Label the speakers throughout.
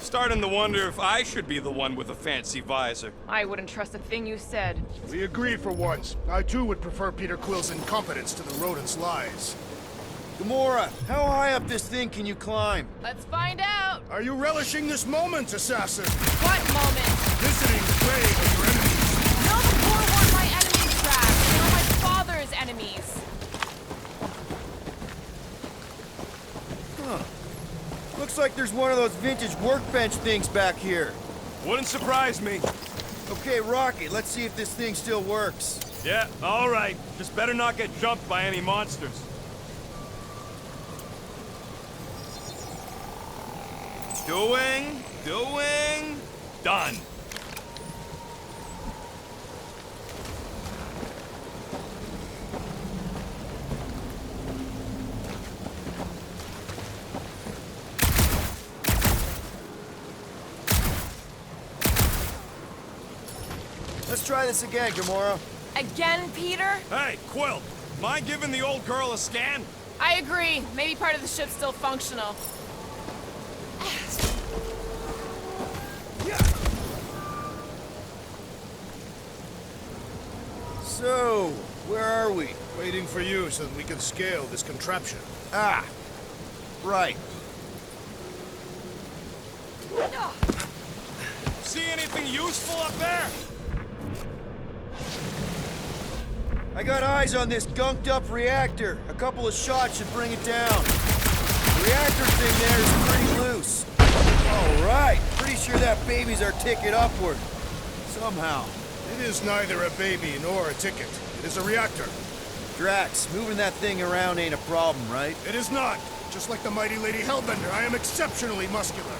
Speaker 1: Starting to wonder if I should be the one with a fancy visor.
Speaker 2: I wouldn't trust a thing you said.
Speaker 3: We agree for once. I too would prefer Peter Quill's incompetence to the rodent's lies.
Speaker 4: Gamora, how high up this thing can you climb?
Speaker 2: Let's find out!
Speaker 3: Are you relishing this moment, assassin?
Speaker 2: What moment?
Speaker 3: Visiting the grave of your enemies.
Speaker 2: No, the poor weren't my enemies, Drax. They were my father's enemies.
Speaker 4: Huh. Looks like there's one of those vintage workbench things back here.
Speaker 1: Wouldn't surprise me.
Speaker 4: Okay, Rocket, let's see if this thing still works.
Speaker 1: Yeah, all right. Just better not get jumped by any monsters. Doing, done.
Speaker 4: Let's try this again, Gamora.
Speaker 2: Again, Peter?
Speaker 1: Hey, Quill, mind giving the old girl a scan?
Speaker 2: I agree. Maybe part of the ship's still functional.
Speaker 4: So, where are we?
Speaker 3: Waiting for you so that we can scale this contraption.
Speaker 4: Ah, right.
Speaker 1: See anything useful up there?
Speaker 4: I got eyes on this gunked-up reactor. A couple of shots should bring it down. The reactor thing there is pretty loose. All right, pretty sure that baby's our ticket upward. Somehow.
Speaker 3: It is neither a baby nor a ticket. It is a reactor.
Speaker 4: Drax, moving that thing around ain't a problem, right?
Speaker 3: It is not. Just like the mighty Lady Hellbender, I am exceptionally muscular.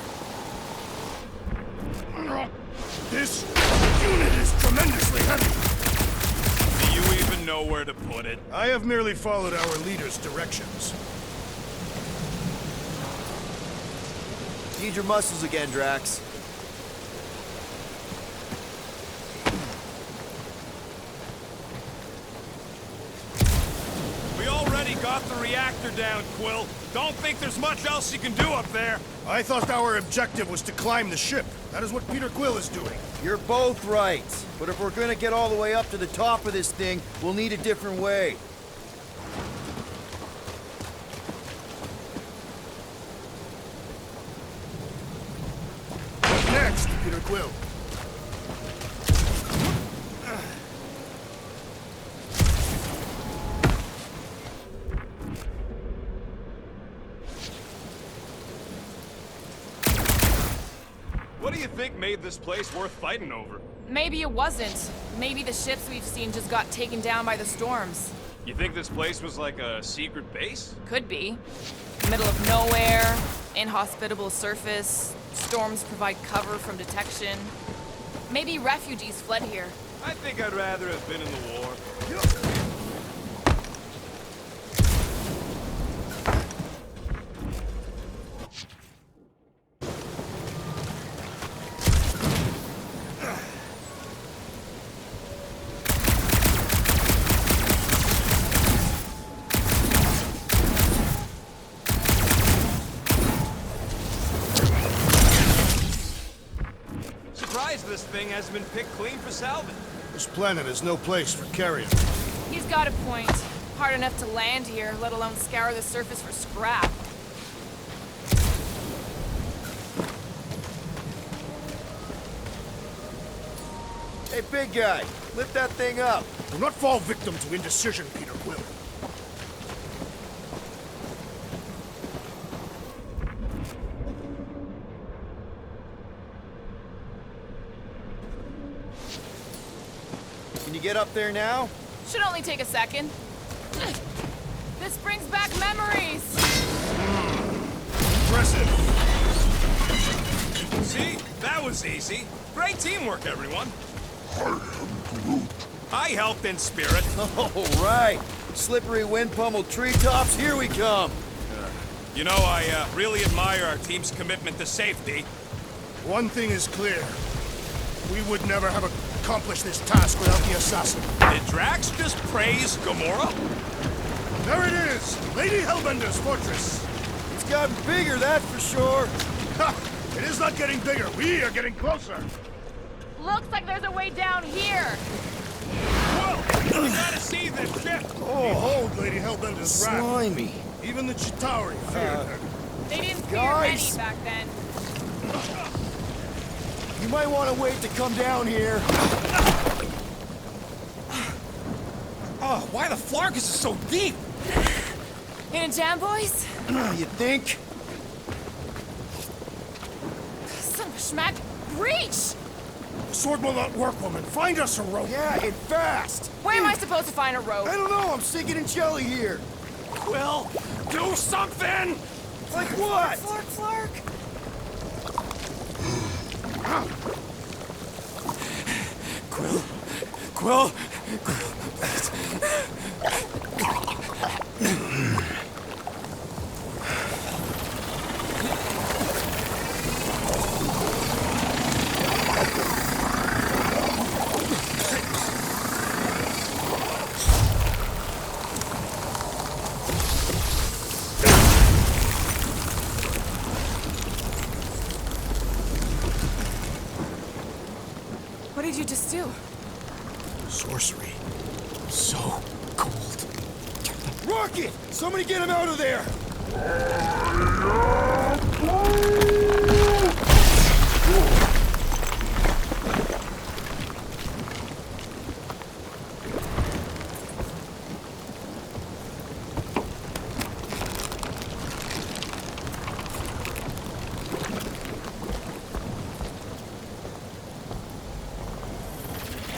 Speaker 3: This unit is tremendously heavy.
Speaker 1: Do you even know where to put it?
Speaker 3: I have merely followed our leader's directions.
Speaker 4: Need your muscles again, Drax.
Speaker 1: We already got the reactor down, Quill. Don't think there's much else you can do up there.
Speaker 3: I thought our objective was to climb the ship. That is what Peter Quill is doing.
Speaker 4: You're both right. But if we're gonna get all the way up to the top of this thing, we'll need a different way.
Speaker 3: What next, Peter Quill?
Speaker 1: What do you think made this place worth fighting over?
Speaker 2: Maybe it wasn't. Maybe the ships we've seen just got taken down by the storms.
Speaker 1: You think this place was like a secret base?
Speaker 2: Could be. Middle of nowhere, inhospitable surface, storms provide cover from detection. Maybe refugees fled here.
Speaker 1: I think I'd rather have been in the war. This thing hasn't been picked clean for salvage.
Speaker 3: This planet is no place for carrion.
Speaker 2: He's got a point. Hard enough to land here, let alone scour the surface for scrap.
Speaker 4: Hey, big guy, lift that thing up.
Speaker 3: Do not fall victim to indecision, Peter Quill.
Speaker 4: Can you get up there now?
Speaker 2: Should only take a second. This brings back memories!
Speaker 3: Impressive.
Speaker 1: See? That was easy. Great teamwork, everyone. I am Groot. I helped in spirit.
Speaker 4: All right. Slippery wind-pummeled treetops, here we come.
Speaker 1: You know, I really admire our team's commitment to safety.
Speaker 3: One thing is clear. We would never have accomplished this task without the assassin.
Speaker 1: Did Drax just praise Gamora?
Speaker 3: There it is! Lady Hellbender's fortress!
Speaker 4: It's gotten bigger, that's for sure.
Speaker 3: Ha! It is not getting bigger. We are getting closer.
Speaker 2: Looks like there's a way down here.
Speaker 1: Whoa! We gotta see this ship!
Speaker 3: Behold, Lady Hellbender's wrath.
Speaker 4: Slimy.
Speaker 3: Even the Chitauri feared her.
Speaker 2: They didn't fear
Speaker 4: Guys.
Speaker 2: many back then.
Speaker 4: You might want to wait to come down here.
Speaker 1: Oh, why the Flarkus is so deep?
Speaker 2: In a jam, boys?
Speaker 4: You think?
Speaker 2: Son of a schmack. Reach!
Speaker 3: The sword will not work, woman. Find us a rope.
Speaker 4: Yeah, and fast.
Speaker 2: Where am I supposed to find a rope?
Speaker 4: I don't know. I'm sinking in jelly here.
Speaker 1: Quill, do something!
Speaker 4: Like what?
Speaker 2: Flark, Flark.
Speaker 1: Quill.
Speaker 2: What did you just do?
Speaker 3: Sorcery.
Speaker 1: So cold.
Speaker 4: Rocket! Somebody get him out of there!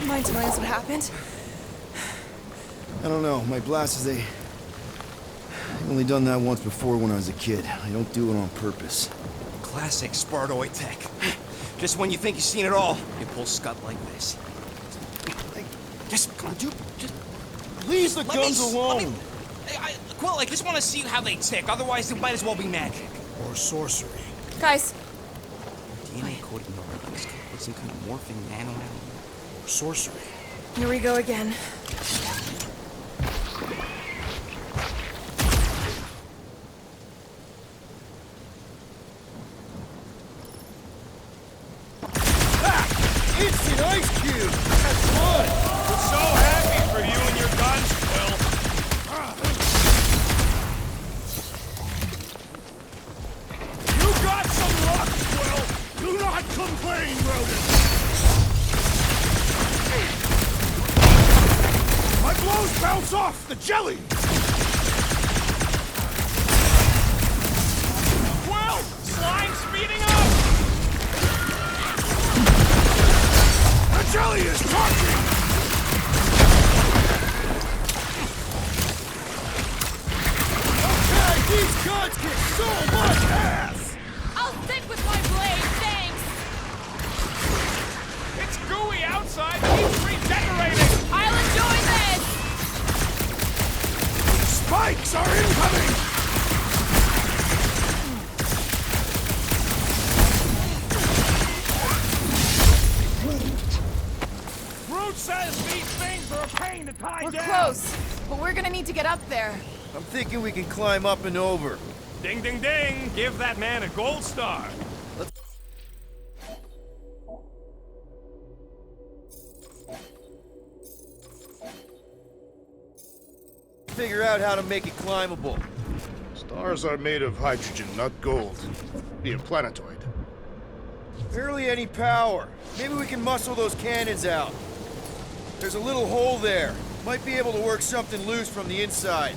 Speaker 2: Mind telling us what happened?
Speaker 4: I don't know. My blasters, I've only done that once before when I was a kid. I don't do it on purpose.
Speaker 1: Classic Spartoid tech. Just when you think you've seen it all, you pull scut like this. Just,
Speaker 4: Dude, just leave the guns alone.
Speaker 1: Quill, I just want to see how they tick. Otherwise, it might as well be magic.
Speaker 3: Or sorcery.
Speaker 2: Guys,
Speaker 1: DNA coded in the relics. With some kind of morphing nano.
Speaker 3: Or sorcery.
Speaker 2: here we go again.
Speaker 4: Instant ice cube! That's fun!
Speaker 1: We're so happy for you and your guns, Quill.
Speaker 3: You got some luck, Quill! Do not complain, rodent! My blows bounce off the jelly!
Speaker 1: Quill! Slime speeding up!
Speaker 3: The jelly is talking!
Speaker 4: Okay, these guns kick so much ass!
Speaker 2: I'll stick with my blade, thanks!
Speaker 1: It's gooey outside. Keeps regenerating.
Speaker 2: I'll enjoy this!
Speaker 3: Spikes are incoming!
Speaker 1: GROOT says these things are a pain to tie
Speaker 2: We're
Speaker 1: down.
Speaker 2: close, but we're gonna need to get up there.
Speaker 4: I'm thinking we can climb up and over.
Speaker 1: Ding, ding, ding. Give that man a gold star.
Speaker 4: Figure out how to make it climbable.
Speaker 3: Stars are made of hydrogen, not gold. Be a planetoid.
Speaker 4: Barely any power. Maybe we can muscle those cannons out. There's a little hole there. Might be able to work something loose from the inside.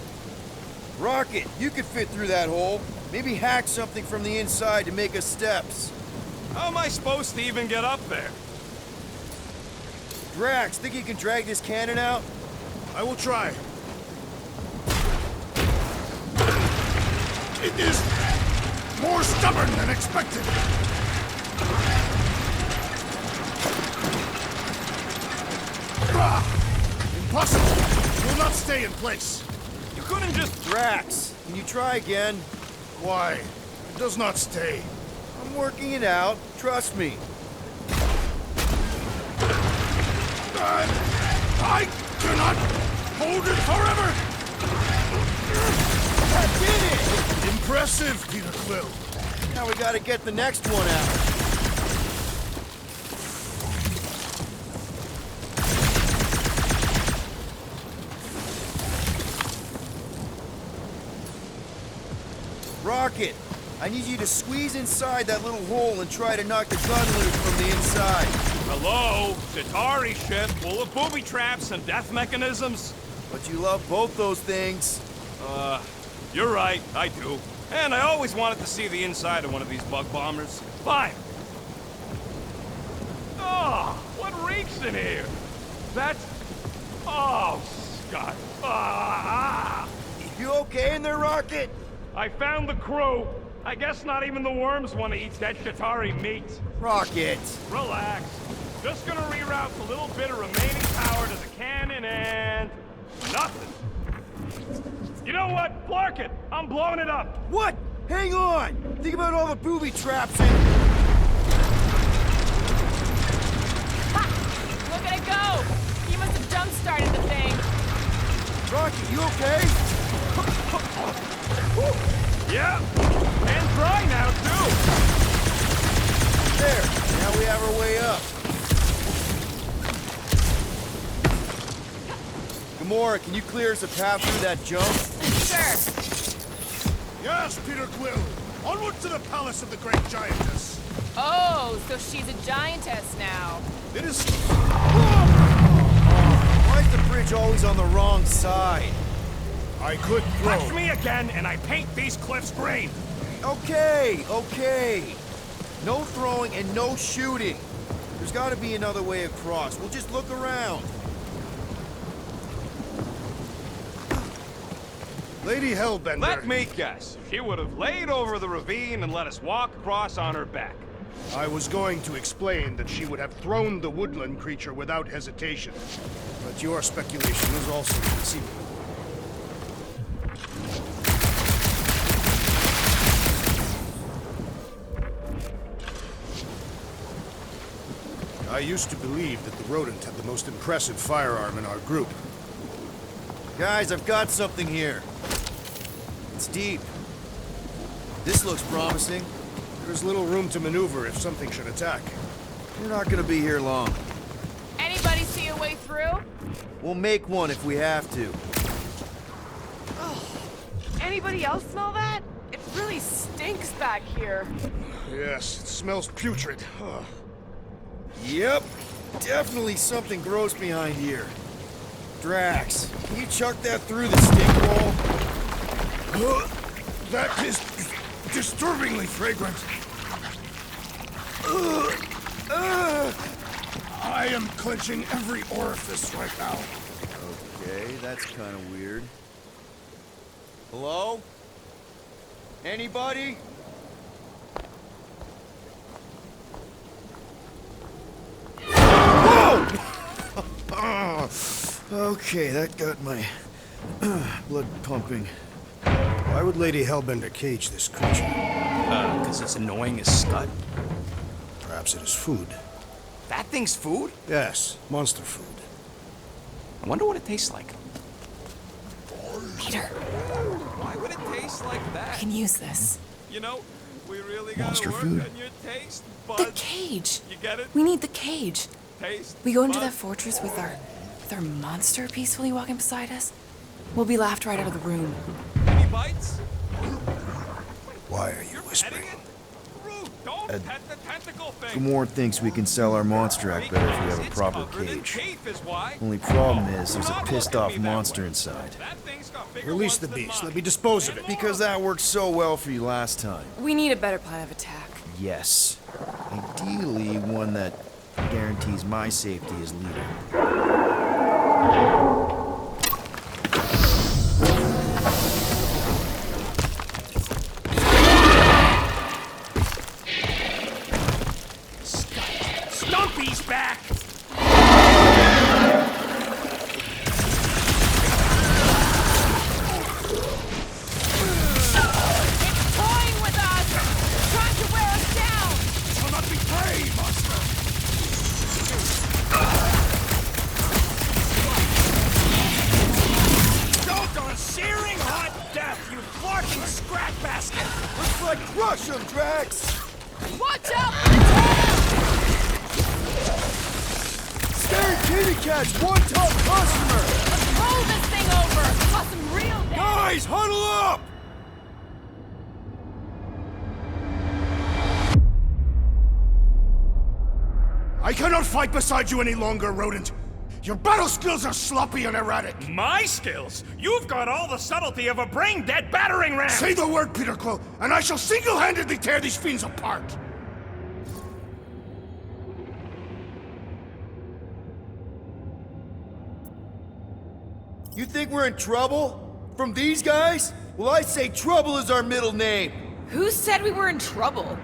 Speaker 4: Rocket, you could fit through that hole. Maybe hack something from the inside to make us steps.
Speaker 1: How am I supposed to even get up there?
Speaker 4: Drax, think you can drag this cannon out?
Speaker 3: I will try. It is more stubborn than expected. Impossible! It will not stay in place.
Speaker 1: You couldn't just...
Speaker 4: Drax, can you try again?
Speaker 3: Why? It does not stay.
Speaker 4: I'm working it out. Trust me.
Speaker 3: I cannot hold it forever!
Speaker 4: I did it!
Speaker 3: Impressive, Peter Quill.
Speaker 4: Now we gotta get the next one out. Rocket, I need you to squeeze inside that little hole and try to knock the gun loose from the inside.
Speaker 5: Hello? Chitauri ship full of booby traps and death mechanisms?
Speaker 4: But you love both those things.
Speaker 5: You're right, I do. And I always wanted to see the inside of one of these bug bombers. Fine. Oh, what reeks in here? That's... Oh, Scott.
Speaker 4: You okay in there, Rocket?
Speaker 5: I found the crew. I guess not even the worms want to eat that Chitauri meat.
Speaker 4: Rocket!
Speaker 5: Relax. Just gonna reroute the little bit of remaining power to the cannon and... nothing. You know what? Flark it! I'm blowing it up!
Speaker 4: What? Hang on! Think about all the booby traps and...
Speaker 2: Ha! Look at it go! He must have jump-started the thing.
Speaker 4: Rocket, you okay?
Speaker 5: Yeah! And dry now, too!
Speaker 4: There, now we have our way up. Gamora, can you clear us a path through that jump?
Speaker 2: Sure.
Speaker 3: Yes, Peter Quill. Onward to the palace of the great giantess.
Speaker 2: Oh, so she's a giantess now.
Speaker 3: It is...
Speaker 4: Why is the bridge always on the wrong side?
Speaker 3: I could throw...
Speaker 5: Touch me again, and I paint these cliffs green!
Speaker 4: Okay, okay. No throwing and no shooting. There's gotta be another way across. We'll just look around.
Speaker 3: Lady Hellbender...
Speaker 5: Let me guess. She would have laid over the ravine and let us walk across on her back.
Speaker 3: I was going to explain that she would have thrown the woodland creature without hesitation. But your speculation is also conceivable. I used to believe that the rodent had the most impressive firearm in our group.
Speaker 4: Guys, I've got something here. It's deep. This looks promising.
Speaker 3: There's little room to maneuver if something should attack.
Speaker 4: We're not gonna be here long.
Speaker 2: Anybody see a way through?
Speaker 4: We'll make one if we have to.
Speaker 2: Anybody else smell that? It really stinks back here.
Speaker 3: Yes, it smells putrid. Ugh.
Speaker 4: Yep, definitely something gross behind here. Drax, can you chuck that through the stink wall?
Speaker 3: That is disturbingly fragrant. I am clenching every orifice right now.
Speaker 4: Okay, that's kind of weird. Hello? Anybody? Okay, that got my blood pumping.
Speaker 3: Why would Lady Hellbender cage this creature?
Speaker 1: Because it's annoying as scud.
Speaker 3: Perhaps it is food.
Speaker 1: That thing's food?
Speaker 3: Yes, monster food.
Speaker 1: I wonder what it tastes like.
Speaker 2: Peter,
Speaker 5: Why would it taste like
Speaker 2: I
Speaker 5: that?
Speaker 2: can use this.
Speaker 5: You know, we really gotta
Speaker 4: Monster
Speaker 5: work
Speaker 4: food.
Speaker 5: on your taste
Speaker 2: The
Speaker 5: buds.
Speaker 2: cage.
Speaker 5: You get it?
Speaker 2: We need the cage.
Speaker 5: Taste
Speaker 2: We go into that
Speaker 5: buds.
Speaker 2: fortress with our monster peacefully walking beside us. We'll be laughed right out of the room.
Speaker 5: Any bites?
Speaker 3: Why are you
Speaker 5: You're
Speaker 3: whispering?
Speaker 5: petting it? Groot, don't pet the tentacle thing.
Speaker 4: Gamora thinks we can sell our monster act better if we have a
Speaker 5: It's
Speaker 4: proper
Speaker 5: covered in
Speaker 4: cage.
Speaker 5: teeth is why.
Speaker 4: Only problem is there's a
Speaker 5: Not
Speaker 4: pissed
Speaker 5: look at
Speaker 4: off
Speaker 5: me that
Speaker 4: monster
Speaker 5: way.
Speaker 4: inside.
Speaker 5: That thing's got bigger
Speaker 3: Release
Speaker 5: ones
Speaker 3: the
Speaker 5: than
Speaker 3: beast.
Speaker 5: mine.
Speaker 3: Let me dispose of it.
Speaker 4: Because that worked so well for you last time.
Speaker 2: We need a better plan of attack.
Speaker 4: Yes. Ideally, one that guarantees my safety as leader.
Speaker 5: Stumpy's back!
Speaker 2: It's toying with us! Trying to wear us down!
Speaker 3: Shall not betray, monster!
Speaker 1: scrap basket!
Speaker 4: Looks like crush 'em, Drax!
Speaker 2: Watch out for the tail!
Speaker 4: Staring kitty cat's one top customer!
Speaker 2: Roll this thing over! Cause some real damage!
Speaker 4: Guys, huddle up!
Speaker 3: I cannot fight beside you any longer, rodent. Your battle skills are sloppy and erratic.
Speaker 5: My skills? You've got all the subtlety of a brain-dead battering ram!
Speaker 3: Say the word, Peter Quill, and I shall single-handedly tear these fiends apart.
Speaker 4: You think we're in trouble? From these guys? Well, I say trouble is our middle name.
Speaker 2: Who said we were in trouble?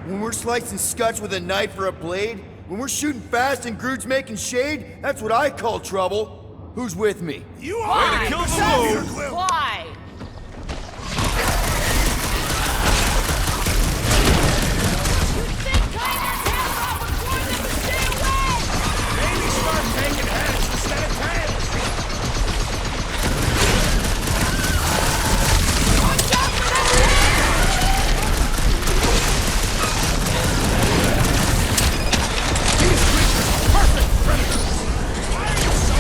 Speaker 4: When we're slicing scuts with a knife or a blade, when we're shooting fast and Groot's making shade, that's what I call trouble. Who's with me?
Speaker 3: You
Speaker 2: Why?
Speaker 3: are
Speaker 5: kill the
Speaker 3: Peter
Speaker 5: mood.
Speaker 3: Quill.
Speaker 2: Why? You think cutting their tails off would warn them to stay away?
Speaker 5: Maybe start taking heads instead of tails!
Speaker 2: Watch out for that tail!
Speaker 5: Why are you so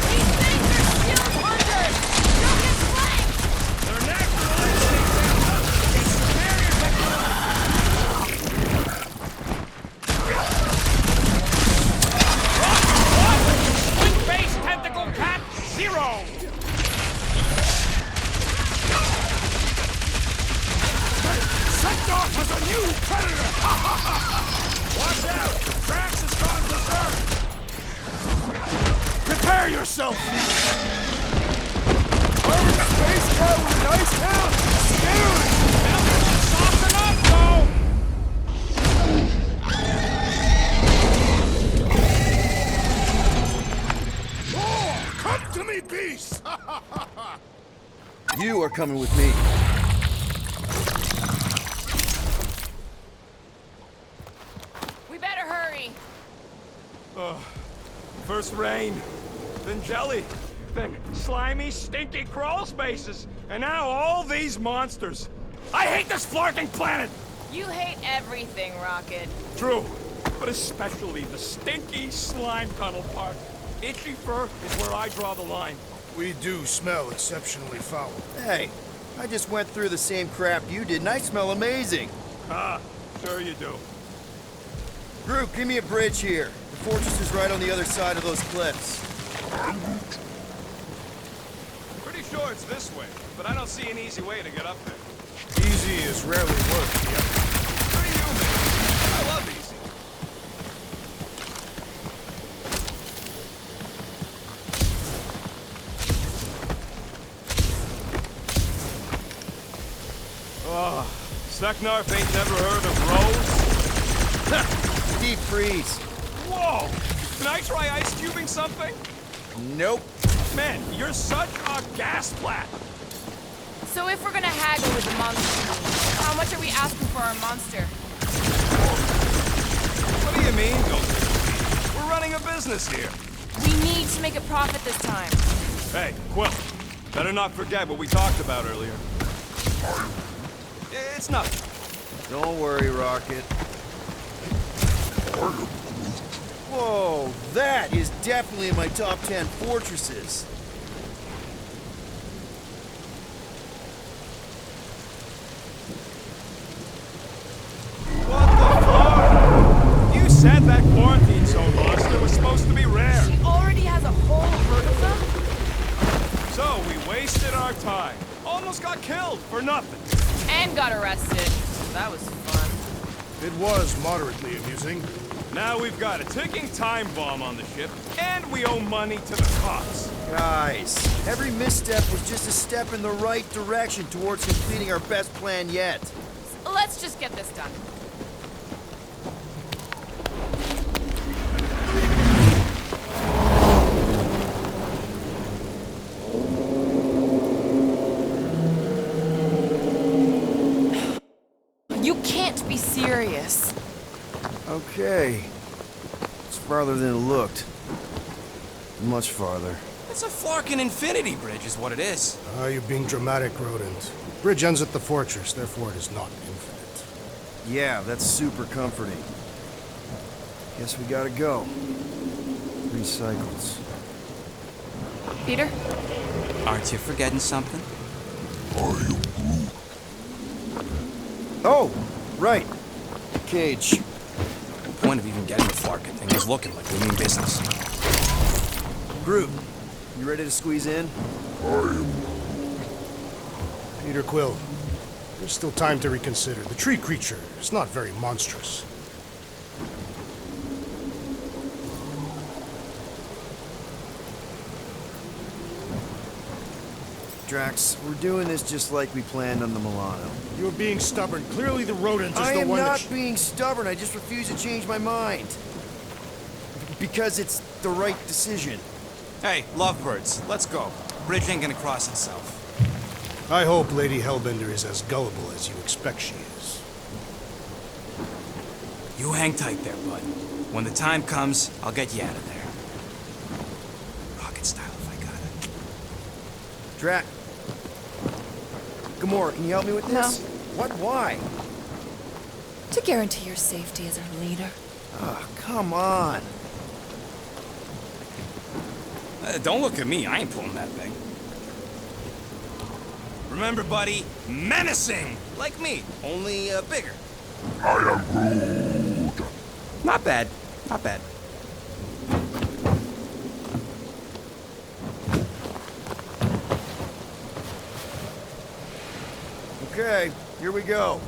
Speaker 2: These things are shield hunters! Don't get flanked!
Speaker 5: Their natural instincts and nothing against superior technology! Swing-face tentacle cat 0!
Speaker 3: Sent off as a new predator!
Speaker 5: Watch out! Drax has gone berserk!
Speaker 3: Prepare yourself!
Speaker 4: Armored space cat with a nice town! Scary!
Speaker 5: Soften up, though!
Speaker 3: Oh, come to me, beast!
Speaker 4: You are coming with me.
Speaker 2: We better hurry.
Speaker 5: First rain, then jelly, then slimy, stinky crawl spaces, and now all these monsters. I hate this flarking planet!
Speaker 2: You hate everything, Rocket.
Speaker 5: True, but especially the stinky slime tunnel part. Itchy fur is where I draw the line.
Speaker 3: We do smell exceptionally foul.
Speaker 4: Hey, I just went through the same crap you did, and I smell amazing.
Speaker 5: Ah, sure you do.
Speaker 4: Groot, give me a bridge here. The fortress is right on the other side of those cliffs.
Speaker 5: Pretty sure it's this way, but I don't see an easy way to get up there.
Speaker 3: Easy is rarely worth the effort.
Speaker 5: Pretty human. I love easy. Oh, Steknarf ain't never heard of Rose?
Speaker 4: Deep freeze.
Speaker 5: Whoa! Can I try ice cubing something?
Speaker 4: Nope.
Speaker 5: Man, you're such a gas plat!
Speaker 2: So if we're gonna haggle with the monster, how much are we asking for our monster?
Speaker 5: What do you mean, don't you? We're running a business here.
Speaker 2: We need to make a profit this time.
Speaker 5: Hey, Quill, better not forget what we talked about earlier. It's nothing.
Speaker 4: Don't worry, Rocket. Whoa, that is definitely in my top 10 fortresses.
Speaker 5: What the fuck? You said that quarantine zone monster was supposed to be rare.
Speaker 2: She already has a whole herd of them?
Speaker 5: So we wasted our time. Almost got killed for nothing.
Speaker 2: And got arrested. That was fun.
Speaker 3: It was moderately amusing.
Speaker 5: Now we've got a ticking time bomb on the ship, and we owe money to the cops.
Speaker 4: Guys, every misstep was just a step in the right direction towards completing our best plan yet.
Speaker 2: Let's just get this done. You can't be serious. this?
Speaker 4: Okay. It's farther than it looked. Much farther.
Speaker 1: It's a Flarkin infinity bridge is what it is.
Speaker 3: You're being dramatic, Rodent. Bridge ends at the fortress, therefore it is not infinite.
Speaker 4: Yeah, that's super comforting. Guess we gotta go. 3 cycles.
Speaker 2: Peter?
Speaker 1: Aren't you forgetting something?
Speaker 4: Oh, right. Cage.
Speaker 1: The point of even getting the Flarkin thing is looking like we mean business.
Speaker 4: Groot, you ready to squeeze in?
Speaker 3: Peter Quill, there's still time to reconsider. The tree creature is not very monstrous.
Speaker 4: Drax, we're doing this just like we planned on the Milano.
Speaker 3: You're being stubborn. Clearly the rodent is
Speaker 4: I
Speaker 3: the
Speaker 4: am
Speaker 3: one
Speaker 4: not
Speaker 3: that...
Speaker 4: being stubborn, I just refuse to change my mind. Because it's the right decision.
Speaker 1: Hey, lovebirds, let's go. Bridge ain't gonna cross itself.
Speaker 3: I hope Lady Hellbender is as gullible as you expect she is.
Speaker 1: You hang tight there, bud. When the time comes, I'll get you out of there. Rocket style if I got it.
Speaker 4: Drax. Gamora, can you help me with this?
Speaker 2: No.
Speaker 4: What? Why?
Speaker 2: To guarantee your safety as our leader.
Speaker 4: Ah, come on.
Speaker 1: Don't look at me, I ain't pulling that thing. Remember, buddy, menacing! Like me, only bigger.
Speaker 6: I am Groot.
Speaker 1: Not bad, not bad.
Speaker 4: Okay, here we go.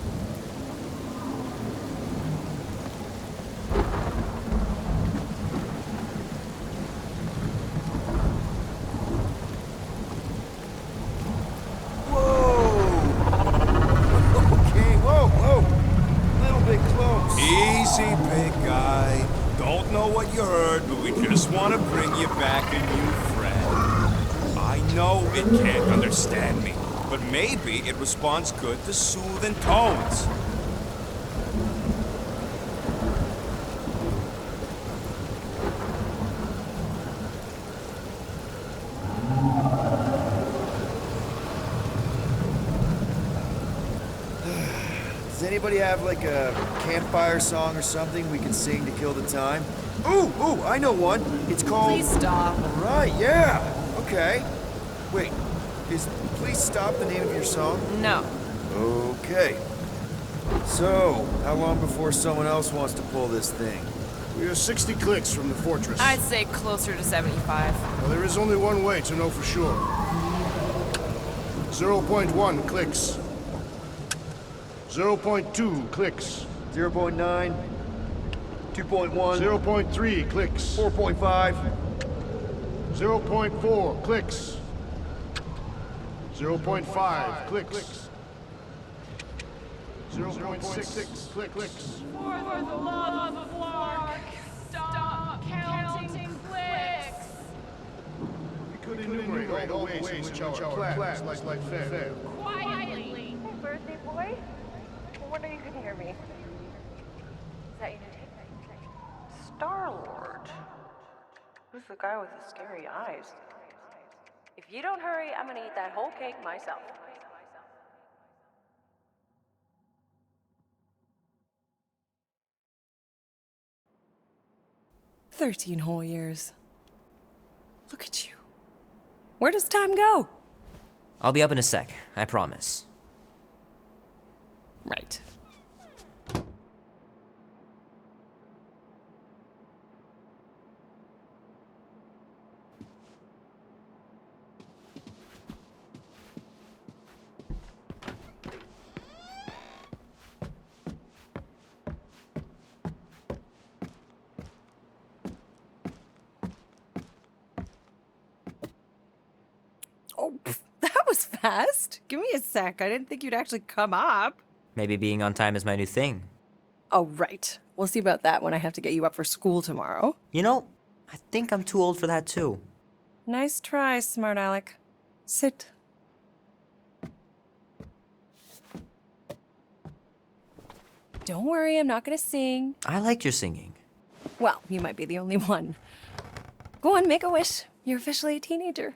Speaker 7: Easy, big guy. Don't know what you heard, but we just want to bring you back a new friend. I know it can't understand me, but maybe it responds good to soothing tones.
Speaker 4: Does anybody have like a campfire song or something we can sing to kill the time? Ooh, I know one. It's called...
Speaker 2: Please stop.
Speaker 4: Right, yeah. Okay. Wait, is Please Stop the name of your song?
Speaker 2: No.
Speaker 4: Okay. So, how long before someone else wants to pull this thing?
Speaker 3: We are 60 clicks from the fortress.
Speaker 2: I'd say closer to 75.
Speaker 3: Well, there is only one way to know for sure. 0.1 clicks. 0.2 clicks.
Speaker 4: 0.9, 2.1,
Speaker 3: 0.3 clicks.
Speaker 4: 4.5,
Speaker 3: 0.4 clicks. 0.5 clicks. 0.6 clicks.
Speaker 2: For the love of Lark, stop counting clicks.
Speaker 3: We could enumerate all the ways in which our plans like fair.
Speaker 2: Quietly.
Speaker 8: Hey, birthday boy. I wonder you can hear me. Is that your new tape? Star-Lord. Who's the guy with the scary eyes? If you don't hurry, I'm gonna eat that whole cake myself.
Speaker 9: "13 whole years. Look at you. Where does time go?"
Speaker 10: I'll be up in a sec, I promise.
Speaker 9: Right. Oh, that was fast. Give me a sec. I didn't think you'd actually come up.
Speaker 10: Maybe being on time is my new thing.
Speaker 9: Oh, right. We'll see about that when I have to get you up for school tomorrow.
Speaker 10: You know, I think I'm too old for that too.
Speaker 9: Nice try, smart Alec. Sit. Don't worry, I'm not gonna sing.
Speaker 10: I liked your singing.
Speaker 9: Well, you might be the only one. Go on, make a wish. You're officially a teenager.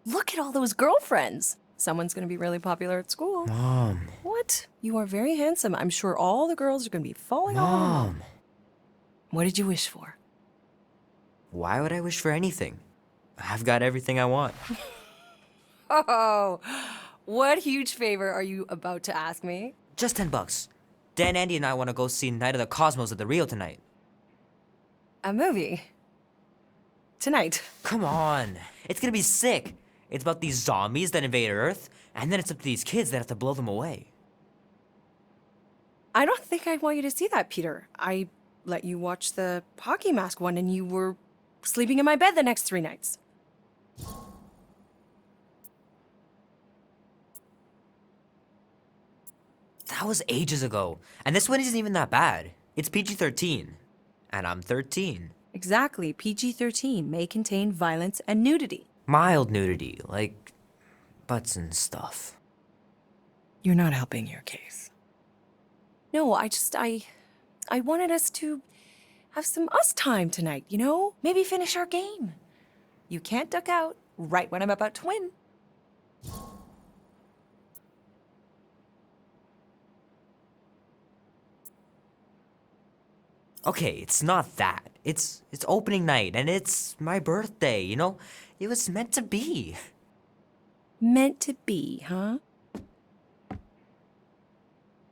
Speaker 9: Look at all those girlfriends. Someone's gonna be really popular at school.
Speaker 10: Mom.
Speaker 9: What? You are very handsome. I'm sure all the girls are gonna be falling all over you.
Speaker 10: Mom.
Speaker 9: What did you wish for?
Speaker 10: Why would I wish for anything? I've got everything I want.
Speaker 9: Oh, what huge favor are you about to ask me?
Speaker 10: Just $10. Dan, Andy, and I want to go see Night of the Cosmos at the Rio tonight.
Speaker 9: A movie? Tonight?
Speaker 10: Come on. It's gonna be sick. It's about these zombies that invade Earth, and then it's up to these kids that have to blow them away.
Speaker 9: I don't think I want you to see that, Peter. I let you watch the hockey mask one and you were sleeping in my bed the next 3 nights.
Speaker 10: That was ages ago. And this one isn't even that bad. It's PG-13. And I'm 13.
Speaker 9: Exactly. PG-13 may contain violence and nudity.
Speaker 10: Mild nudity, like butts and stuff.
Speaker 9: You're not helping your case. No, I wanted us to have some us time tonight, you know? Maybe finish our game. You can't duck out right when I'm about to win.
Speaker 10: Okay, it's not that. It's opening night, and it's my birthday, you know? It was meant to be.
Speaker 9: Meant to be, huh?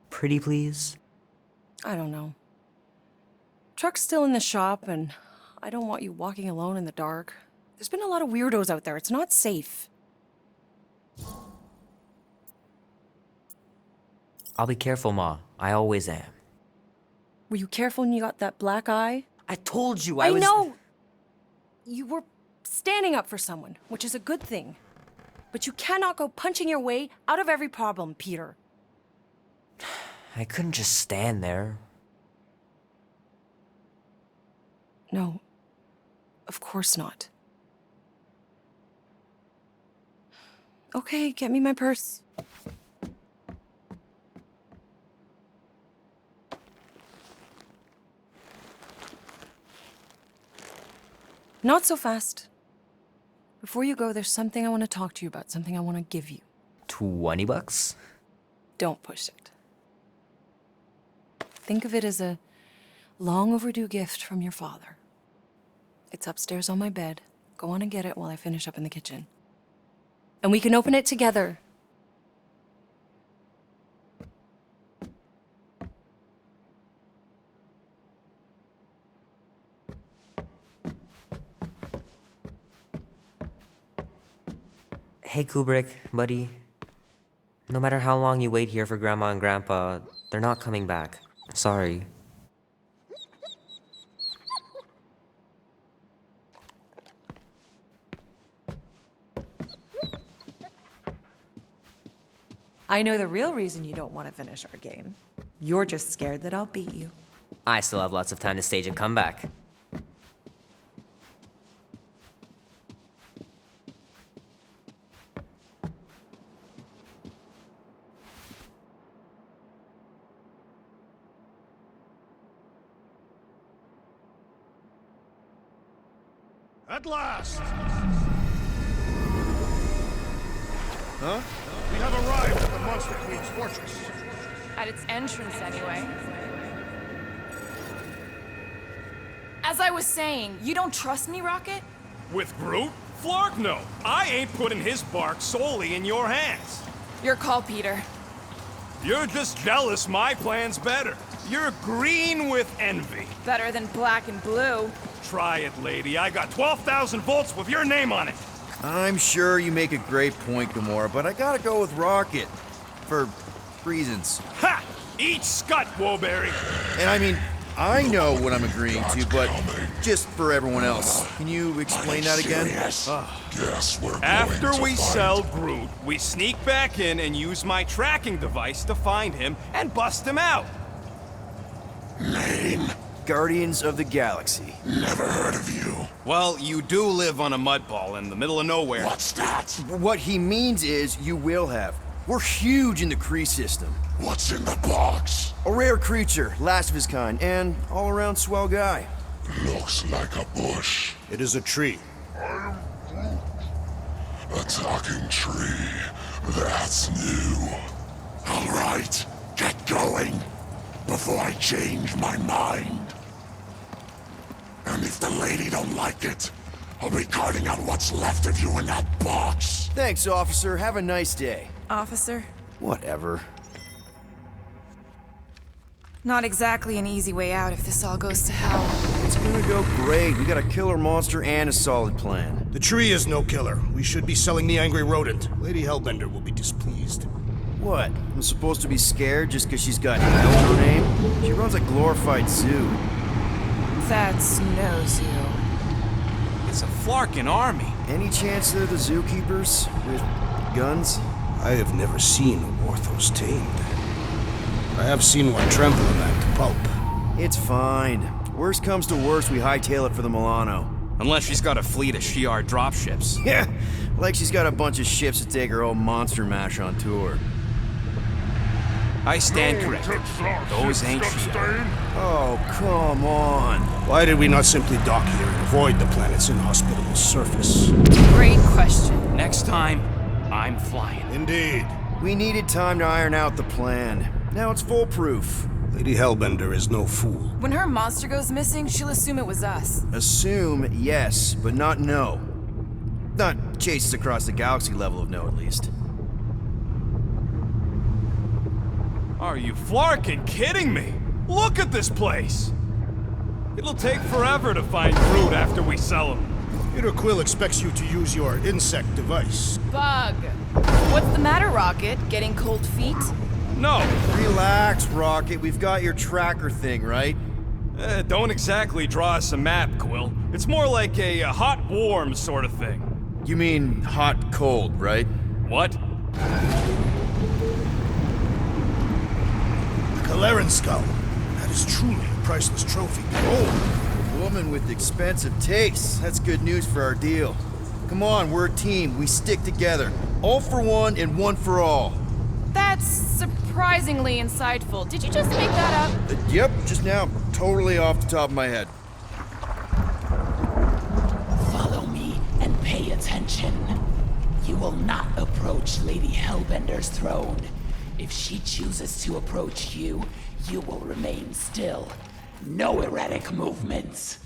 Speaker 10: Pretty please?
Speaker 9: I don't know. Truck's still in the shop, and I don't want you walking alone in the dark. There's been a lot of weirdos out there. It's not safe.
Speaker 10: I'll be careful, Ma. I always am.
Speaker 9: Were you careful when you got that black eye?
Speaker 10: I told you
Speaker 9: I
Speaker 10: was...
Speaker 9: know! You were standing up for someone, which is a good thing. But you cannot go punching your way out of every problem, Peter.
Speaker 10: I couldn't just stand there.
Speaker 9: No, of course not. Okay, get me my purse. Not so fast. Before you go, there's something I want to talk to you about, something I want to give you.
Speaker 10: $20?
Speaker 9: Don't push it. Think of it as a long overdue gift from your father. It's upstairs on my bed. Go on and get it while I finish up in the kitchen. And we can open it together.
Speaker 10: Hey, Kubrick, buddy. No matter how long you wait here for Grandma and Grandpa, they're not coming back. Sorry.
Speaker 9: I know the real reason you don't want to finish our game. You're just scared that I'll beat you.
Speaker 10: I still have lots of time to stage a comeback.
Speaker 3: At last!
Speaker 4: Huh?
Speaker 3: We have arrived at the Monster Queen's fortress.
Speaker 2: At its entrance, anyway. As I was saying, you don't trust me, Rocket?
Speaker 5: With Groot? Flark, no. I ain't putting his bark solely in your hands.
Speaker 2: Your call, Peter.
Speaker 5: You're just jealous my plan's better. You're green with envy.
Speaker 2: Better than black and blue.
Speaker 5: Try it, lady. I got 12,000 volts with your name on it.
Speaker 4: I'm sure you make a great point, Gamora, but I gotta go with Rocket. For reasons.
Speaker 5: Ha! Eat scut, Woberry.
Speaker 4: And I mean, I know what I'm agreeing to, but just for everyone else. Can you explain that again?
Speaker 5: After we sell Groot, we sneak back in and use my tracking device to find him and bust him out.
Speaker 6: Lame.
Speaker 4: Guardians of the Galaxy.
Speaker 6: Never heard of you.
Speaker 7: Well, you do live on a mud ball in the middle of nowhere.
Speaker 6: What's that?
Speaker 4: What he means is you will have. We're huge in the Kree system.
Speaker 6: What's in the box?
Speaker 4: A rare creature, last of his kind, and all-around swell guy.
Speaker 6: Looks like a bush.
Speaker 3: It is a tree.
Speaker 6: A talking tree. That's new. All right, get going before I change my mind. And if the lady don't like it, I'll be carting out what's left of you in that box.
Speaker 4: Thanks, officer. Have a nice day.
Speaker 2: Officer?
Speaker 4: Whatever.
Speaker 2: Not exactly an easy way out if this all goes to hell.
Speaker 4: It's gonna go great. We got a killer monster and a solid plan.
Speaker 3: The tree is no killer. We should be selling the angry rodent. Lady Hellbender will be displeased.
Speaker 4: What? I'm supposed to be scared just because she's got hell in her name? She runs a glorified zoo.
Speaker 2: That's no zoo.
Speaker 1: It's a Flarkin army.
Speaker 4: Any chance they're the zookeepers? With guns?
Speaker 3: I have never seen a Warthos tamed. I have seen one tremble in that pulp.
Speaker 4: It's fine. Worst comes to worst, we hightail it for the Milano.
Speaker 1: Unless she's got a fleet of Shi'ar dropships.
Speaker 4: Yeah, like she's got a bunch of ships to take her old monster mash on tour.
Speaker 1: I stand corrected. Those ain't Shi'ar.
Speaker 4: Oh, come on.
Speaker 3: Why did we not simply dock here and avoid the planet's inhospitable surface?
Speaker 2: Great question.
Speaker 1: Next time, I'm flying.
Speaker 3: Indeed.
Speaker 4: We needed time to iron out the plan. Now it's foolproof.
Speaker 3: Lady Hellbender is no fool.
Speaker 2: When her monster goes missing, she'll assume it was us.
Speaker 4: Assume yes, but not no. Not chase us across the galaxy level of no, at least.
Speaker 7: Are you Flarkin kidding me? Look at this place! It'll take forever to find GROOT after we sell him.
Speaker 3: Peter Quill expects you to use your insect device.
Speaker 2: Bug. What's the matter, Rocket? Getting cold feet?
Speaker 7: No,
Speaker 4: Relax, Rocket. We've got your tracker thing, right?
Speaker 7: don't exactly draw us a map, Quill. It's more like a hot-warm sort of thing.
Speaker 4: You mean hot-cold, right?
Speaker 7: What?
Speaker 3: The Kaleran skull. That is truly a priceless trophy.
Speaker 4: Oh, a woman with expensive tastes. That's good news for our deal. Come on, we're a team. We stick together. All for one and one for all.
Speaker 2: That's surprisingly insightful. Did you just make that up?
Speaker 4: Yep, just now. Totally off the top of my head.
Speaker 11: Follow me and pay attention. You will not approach Lady Hellbender's throne. If she chooses to approach you, you will remain still. No erratic movements.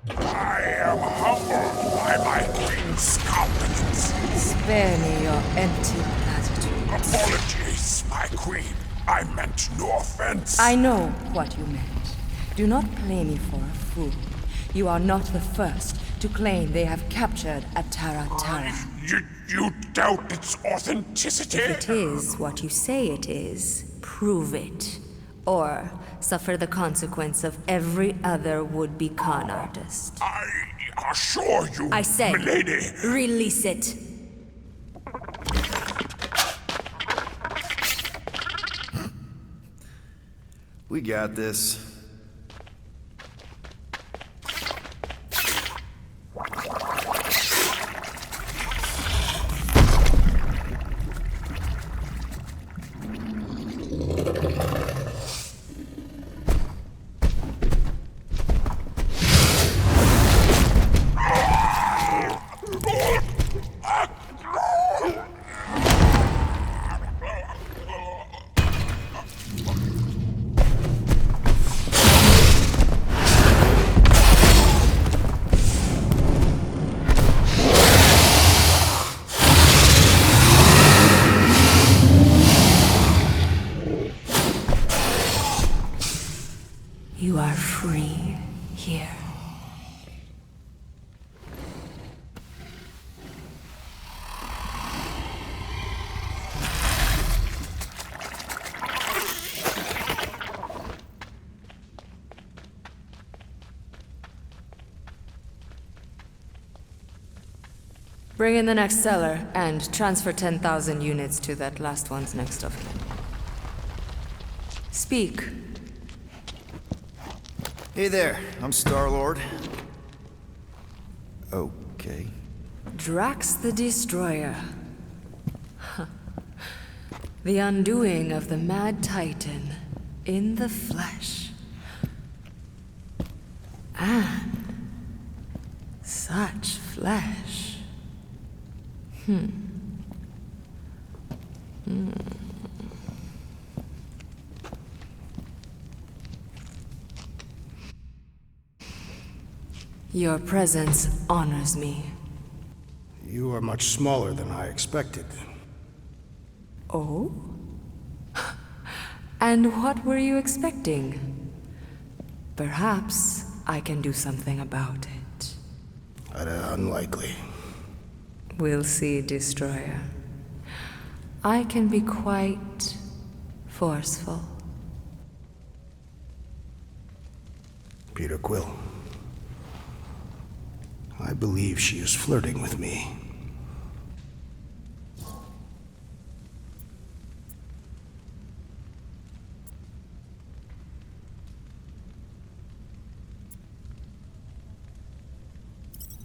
Speaker 6: I am humbled by my queen's confidence.
Speaker 9: Spare me your empty platitudes.
Speaker 6: Apologies, my queen. I meant no offense.
Speaker 9: I know what you meant. Do not play me for a fool. You are not the first to claim they have captured a Tara.
Speaker 6: You doubt its authenticity?
Speaker 9: If it is what you say it is, prove it. Or suffer the consequence of every other would-be con artist.
Speaker 6: I assure you,
Speaker 9: I say,
Speaker 6: milady.
Speaker 9: release it.
Speaker 4: We got this.
Speaker 9: You are free here. Bring in the next seller and transfer 10,000 units to that last one's next of kin. Speak.
Speaker 4: Hey there, I'm Star-Lord. Okay.
Speaker 12: Drax the Destroyer. The undoing of the Mad Titan in the flesh. And such flesh. Your presence honors me.
Speaker 3: You are much smaller than I expected.
Speaker 12: Oh? And what were you expecting? Perhaps I can do something about it.
Speaker 3: Unlikely.
Speaker 12: We'll see, Destroyer. I can be quite forceful.
Speaker 3: Peter Quill. I believe she is flirting with me.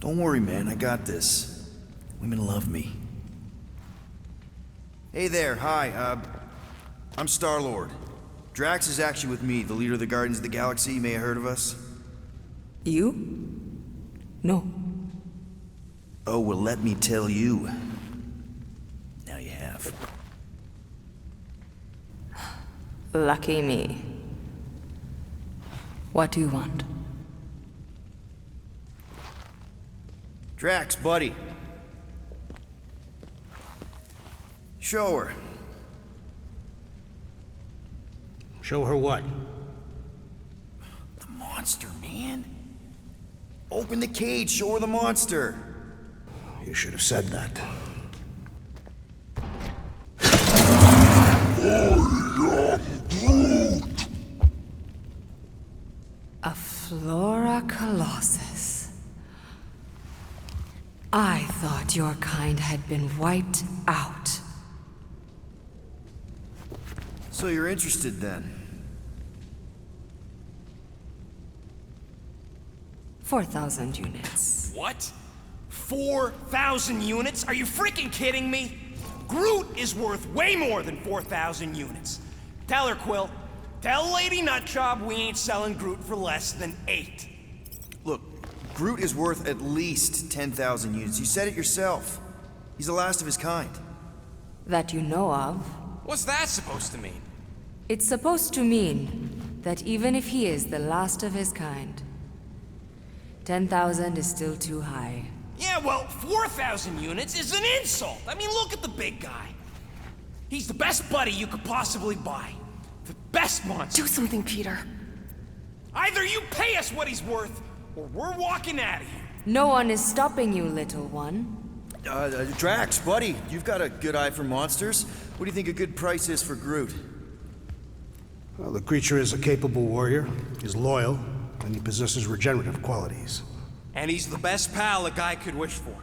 Speaker 4: Don't worry, man, I got this. Women love me. Hey there, hi, I'm Star-Lord. Drax is actually with me, the leader of the Guardians of the Galaxy. You may have heard of us.
Speaker 12: You? No.
Speaker 4: Oh, well, let me tell you. Now you have.
Speaker 12: Lucky me. What do you want?
Speaker 4: Drax, buddy. Show her.
Speaker 3: Show her what?
Speaker 4: The monster, man. Open the cage, show her the monster.
Speaker 3: You should have said that.
Speaker 12: A Flora Colossus. I thought your kind had been wiped out.
Speaker 4: So you're interested then?
Speaker 12: 4,000 units.
Speaker 1: What? 4,000 units? Are you freaking kidding me? Groot is worth way more than 4,000 units. Tell her, Quill. Tell Lady Nutjob we ain't selling Groot for less than 8.
Speaker 4: Look, Groot is worth at least 10,000 units. You said it yourself. He's the last of his kind.
Speaker 12: That you know of.
Speaker 1: What's that supposed to mean?
Speaker 12: It's supposed to mean that even if he is the last of his kind, 10,000 is still too high.
Speaker 1: Yeah, well, 4,000 units is an insult. I mean, look at the big guy. He's the best buddy you could possibly buy. The best monster.
Speaker 9: Do something, Peter.
Speaker 1: Either you pay us what he's worth, or we're walking out of here.
Speaker 12: No one is stopping you, little one.
Speaker 4: Drax, buddy, you've got a good eye for monsters. What do you think a good price is for Groot?
Speaker 3: Well, the creature is a capable warrior, is loyal, and he possesses regenerative qualities.
Speaker 1: And he's the best pal a guy could wish for.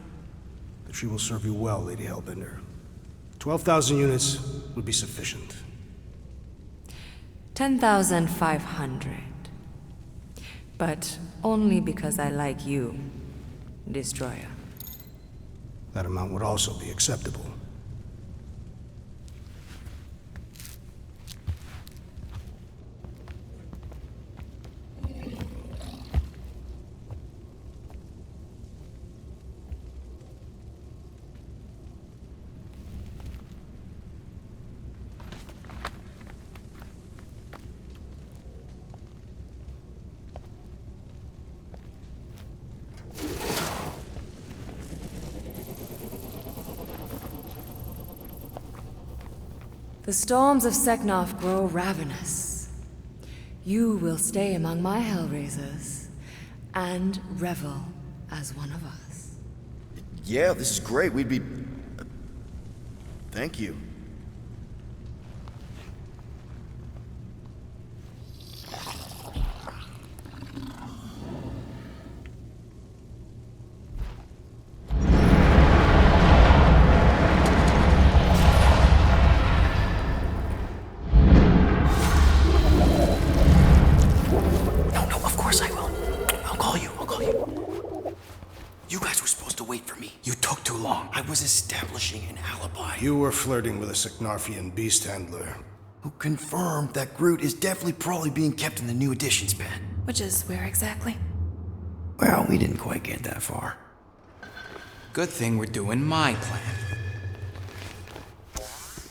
Speaker 3: She will serve you well, Lady Hellbender. 12,000 units would be sufficient.
Speaker 12: 10,500. But only because I like you, Destroyer.
Speaker 3: That amount would also be acceptable.
Speaker 12: The storms of Seknov grow ravenous. You will stay among my Hellraisers and revel as one of us.
Speaker 4: Yeah, this is great. We'd be... Thank you.
Speaker 9: No, of course I
Speaker 13: You guys were supposed to wait for me.
Speaker 14: You took too long.
Speaker 13: I was establishing an alibi.
Speaker 3: You were flirting with a Seknarfian beast handler.
Speaker 13: Who confirmed that Groot is definitely probably being kept in the new editions pen.
Speaker 9: Which is where exactly?
Speaker 13: Well, we didn't quite get that far.
Speaker 14: Good thing we're doing my plan.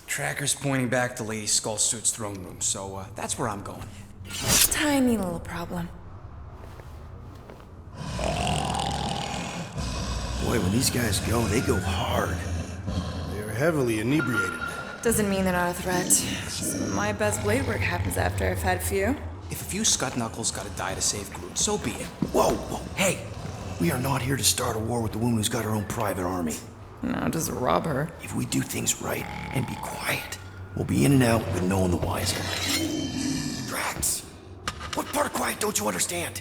Speaker 14: Tracker's pointing back to Lady Skullsuit's throne room, so that's where I'm going.
Speaker 9: Tiny little problem.
Speaker 13: Boy, when these guys go hard.
Speaker 3: They're heavily inebriated.
Speaker 9: Doesn't mean they're not a threat. Some of my best blade work happens after I've had a few.
Speaker 14: If a few scut knuckles gotta die to save Groot, so be it.
Speaker 13: Whoa, hey! We are not here to start a war with the woman who's got her own private army.
Speaker 9: No, just rob her.
Speaker 13: If we do things right and be quiet, we'll be in and out with no one the wiser. Drax! What part of quiet don't you understand?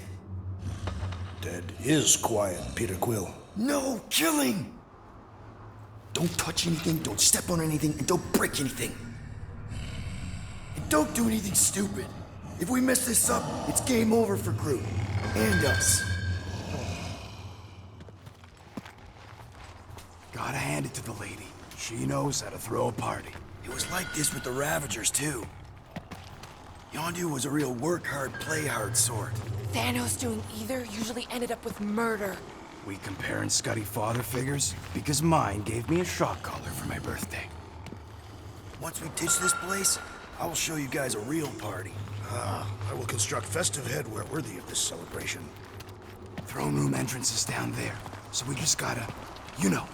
Speaker 3: Dead is quiet, Peter Quill.
Speaker 13: No killing! Don't touch anything, don't step on anything, and don't break anything. And don't do anything stupid. If we mess this up, it's game over for Groot. And us.
Speaker 14: Gotta hand it to the lady. She knows how to throw a party.
Speaker 13: It was like this with the Ravagers, too. Yondu was a real work-hard, play-hard sort.
Speaker 9: Thanos doing either usually ended up with murder.
Speaker 14: We comparing Scuddy father figures? Because mine gave me a shock collar for my birthday.
Speaker 13: Once we ditch this place, I will show you guys a real party.
Speaker 3: I will construct festive headwear worthy of this celebration.
Speaker 14: Throne room entrance is down there, so we just gotta, you know.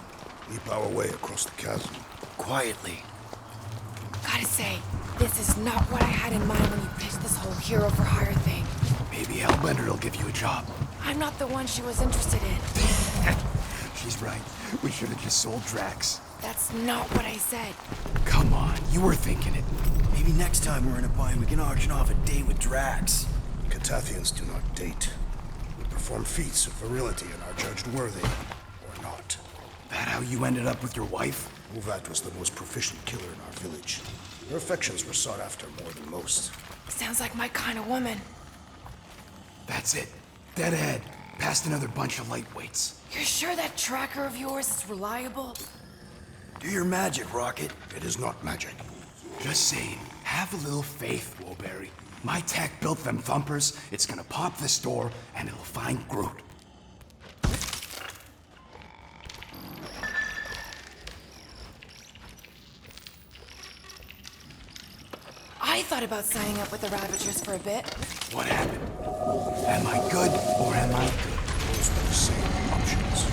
Speaker 3: Leap our way across the chasm.
Speaker 13: Quietly.
Speaker 9: Gotta say, this is not what I had in mind when you pitched this whole hero for hire thing.
Speaker 14: Maybe Hellbender will give you a job.
Speaker 9: I'm not the one she was interested in.
Speaker 14: She's right. We should have just sold Drax.
Speaker 9: That's not what I said.
Speaker 14: Come on, you were thinking it.
Speaker 13: Maybe next time we're in a bind, we can auction off a date with Drax.
Speaker 3: Catathians do not date. We perform feats of virility and are judged worthy, or not.
Speaker 14: That how you ended up with your wife?
Speaker 3: Uvat was the most proficient killer in our village. Her affections were sought after more than most.
Speaker 9: Sounds like my kind of woman.
Speaker 14: That's it. Dead ahead. Past another bunch of lightweights.
Speaker 9: You're sure that tracker of yours is reliable?
Speaker 13: Do your magic, Rocket.
Speaker 3: It is not magic.
Speaker 14: Just saying, have a little faith, Woolberry. My tech built them thumpers. It's gonna pop this door, and it'll find Groot.
Speaker 9: I thought about signing up with the Ravagers for a bit.
Speaker 14: What happened? Am I good, or am I good?
Speaker 3: Those are the same options.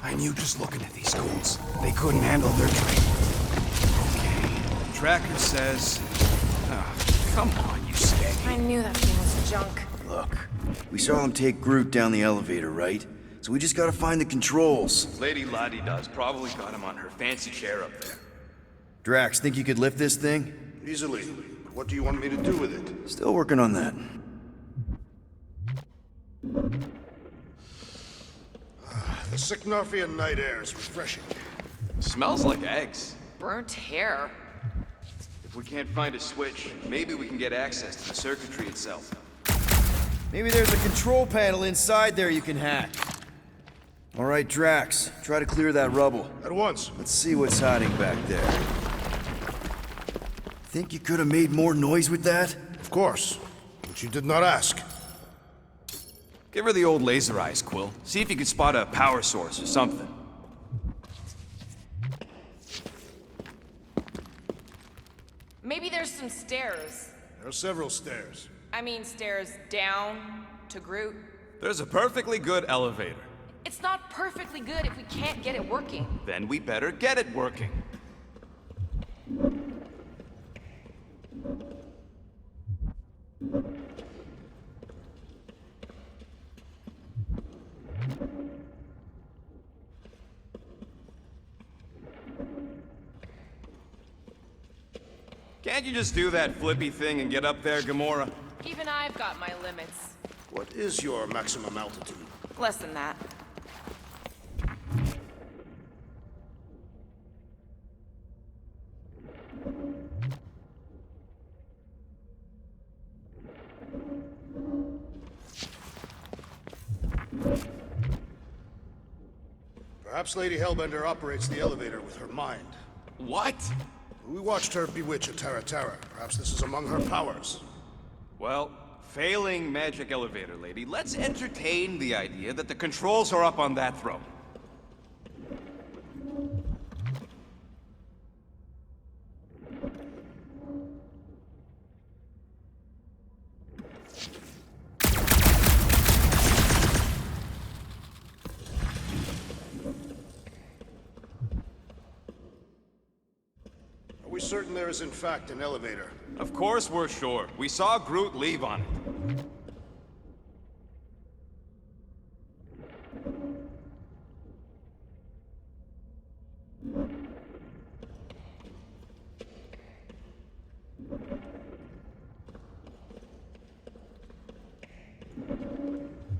Speaker 14: I knew just looking at these goons. They couldn't handle their trade. Okay. Tracker says... come on, you skeggy.
Speaker 9: I knew that thing was junk.
Speaker 13: Look, we saw him take Groot down the elevator, right? So we just gotta find the controls.
Speaker 7: Lady Ladi-Da's probably got him on her fancy chair up there.
Speaker 13: Drax, think you could lift this thing?
Speaker 3: Easily. But what do you want me to do with it?
Speaker 13: Still working on that.
Speaker 3: The Seknarfian night air is refreshing.
Speaker 7: Smells like eggs.
Speaker 2: Burnt hair.
Speaker 7: If we can't find a switch, maybe we can get access to the circuitry itself.
Speaker 13: Maybe there's a control panel inside there you can hack. All right, Drax, try to clear that rubble.
Speaker 3: At once.
Speaker 13: Let's see what's hiding back there. Think you could have made more noise with that?
Speaker 3: Of course. But you did not ask.
Speaker 7: Give her the old laser eyes, Quill. See if you can spot a power source or something.
Speaker 2: Maybe there's some stairs.
Speaker 3: There are several stairs.
Speaker 2: I mean stairs down to Groot.
Speaker 7: There's a perfectly good elevator.
Speaker 2: It's not perfectly good if we can't get it working.
Speaker 7: Then we better get it working. Can't you just do that flippy thing and get up there, Gamora?
Speaker 2: Even I've got my limits.
Speaker 3: What is your maximum altitude?
Speaker 2: Less than that.
Speaker 3: Perhaps Lady Hellbender operates the elevator with her mind.
Speaker 14: What?
Speaker 3: We watched her bewitch a Tara Tara. Perhaps this is among her powers.
Speaker 14: Well, failing magic elevator lady, let's entertain the idea that the controls are up on that throne.
Speaker 3: Are we certain there is in fact an elevator?
Speaker 14: Of course we're sure. We saw Groot leave on it.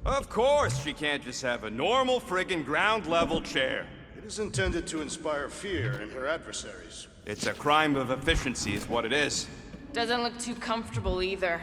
Speaker 14: Of course she can't just have a normal friggin' ground-level chair.
Speaker 3: It is intended to inspire fear in her adversaries.
Speaker 14: It's a crime of efficiency is what it is.
Speaker 2: Doesn't look too comfortable either.